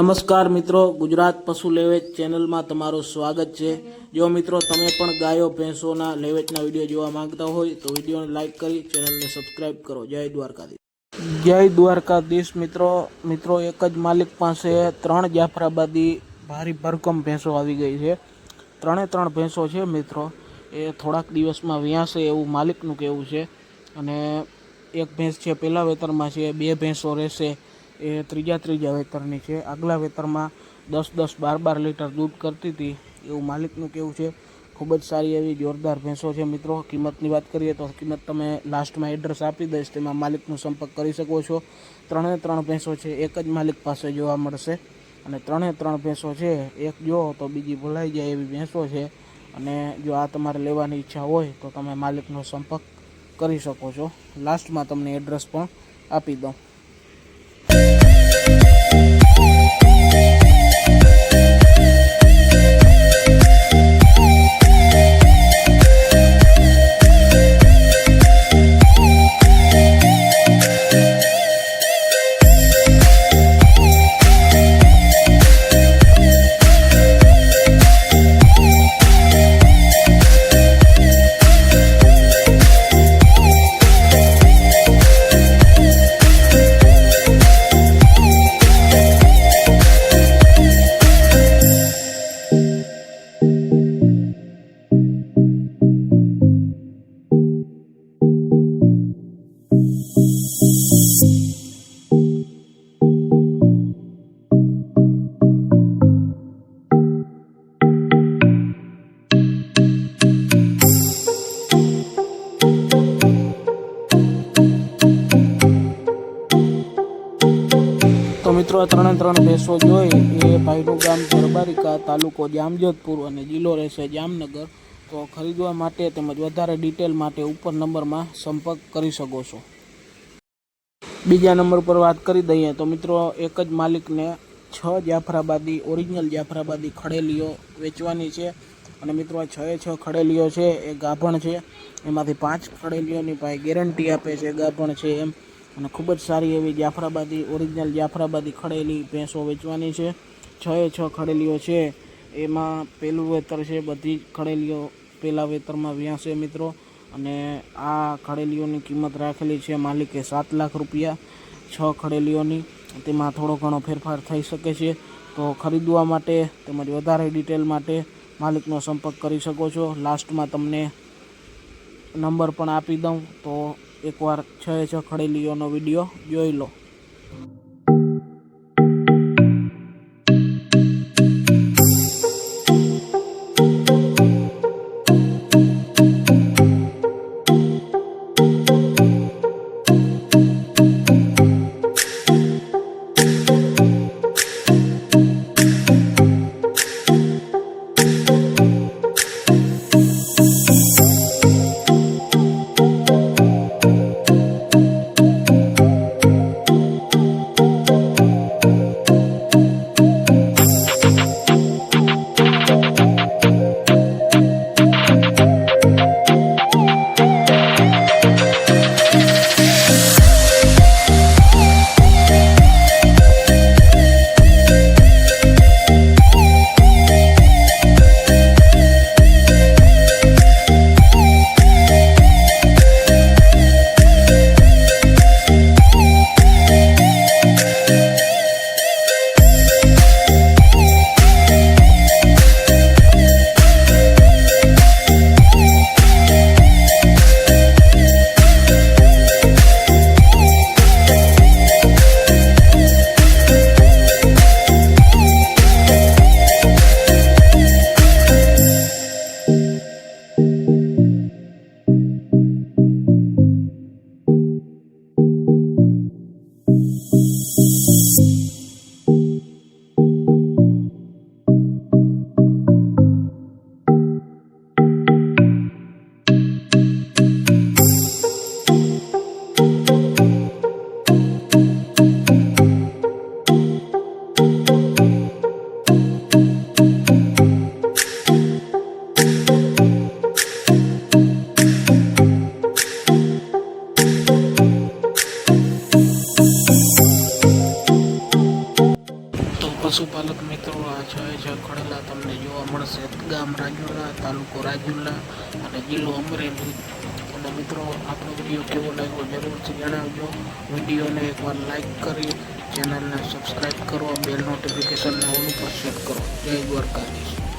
નમસ્કાર મિત્રો, ગુજરાત પશુ લેવેચ ચેનલમાં તમારું સ્વાગત છે। જો મિત્રો તમે પણ ગાયો ભેંસોના લેવેચના વિડીયો જોવા માંગતા હોય તો વિડીયોને લાઇક કરી ચેનલને સબસ્ક્રાઇબ કરો। જય દ્વારકાધીશ। જય દ્વારકાધીશ મિત્રો એક જ માલિક પાસે 3 જાફરાબાદી ભારી ભરકમ ભેંસો આવી ગઈ છે। 3 ભેંસો છે મિત્રો, એ થોડાક દિવસમાં વ્યાસે એવું માલિકનું કહેવું છે। અને એક ભેંસ છે પહેલા વેતરમાં છે, 2 ભેંસો રહેશે એ ત્રીજા વેતરની છે। આગલા વેતરમાં 10-12 લીટર દૂધ કરતી હતી એવું માલિકનું કહેવું છે। ખૂબ જ સારી એવી જોરદાર ભેંસો છે મિત્રો। કિંમતની વાત કરીએ તો કિંમત તમે લાસ્ટમાં એડ્રેસ આપી દઈશ, તેમાં માલિકનો સંપર્ક કરી શકો છો। 3 ભેંસો છે એક જ માલિક પાસે જોવા મળશે અને 3 ભેંસો છે, એક જો તો બીજી ભૂલાઈ જાય એવી ભેંસો છે। અને જો આ તમારે લેવાની ઈચ્છા હોય તો તમે માલિકનો સંપર્ક કરી શકો છો। લાસ્ટમાં તમને એડ્રેસ પણ આપી દઉં। તો મિત્રો 3 ભેંસો જોઈ એ ભાઈનું ગામ જરબારિકા, તાલુકો જામજોધપુર અને જિલ્લો રહેશે જામનગર। તો ખરીદવા માટે તેમજ વધારે ડિટેલ માટે ઉપર નંબરમાં સંપર્ક કરી શકો છો। બીજા નંબર પર વાત કરી દઈએ તો મિત્રો એક જ માલિકને 6 જાફરાબાદી ઓરિજિનલ જાફરાબાદી ખડેલીઓ વેચવાની છે। અને મિત્રો આ 6 ખડેલીઓ છે એ ગાભણ છે, એમાંથી 5 ખડેલીઓની ભાઈ ગેરંટી આપે છે ગાભણ છે એમ। અને ખૂબ જ સારી એવી જાફરાબાદી ઓરિજિનલ જાફરાબાદી ખડેલી ભેંસો વેચવાની છે। 6 ખડેલીઓ છે એમાં પહેલું વેતર છે, બધી ખડેલીઓ પહેલા વેતરમાં વ્યાસે મિત્રો। અને આ ખડેલીઓની કિંમત રાખેલી છે માલિકે 7 લાખ રૂપિયા 6 ખડેલીઓની, તેમાં થોડો ઘણો ફેરફાર થઈ શકે છે। તો ખરીદવા માટે તેમજ વધારે ડિટેલ માટે માલિકનો સંપર્ક કરી શકો છો। લાસ્ટમાં તમને નંબર પણ આપી દઉં, તો એકવાર 6 ખડેલીઓનો વિડીયો જોઈ લો। પશુપાલક મિત્રો આ છે ખડેલા તમને જોવા મળશે. ગામ રાજુલા, તાલુકો રાજુલા અને જિલ્લો અમરેલી. અને મિત્રો આપણો વિડીયો કેવો લાગ્યો જરૂરથી જણાવજો. વિડીયોને એકવાર લાઈક કરી ચેનલને સબસ્ક્રાઈબ કરો, બેલ નોટિફિકેશનને ઓલ ઉપર સેટ કરો. જય દ્વારકાધીશ.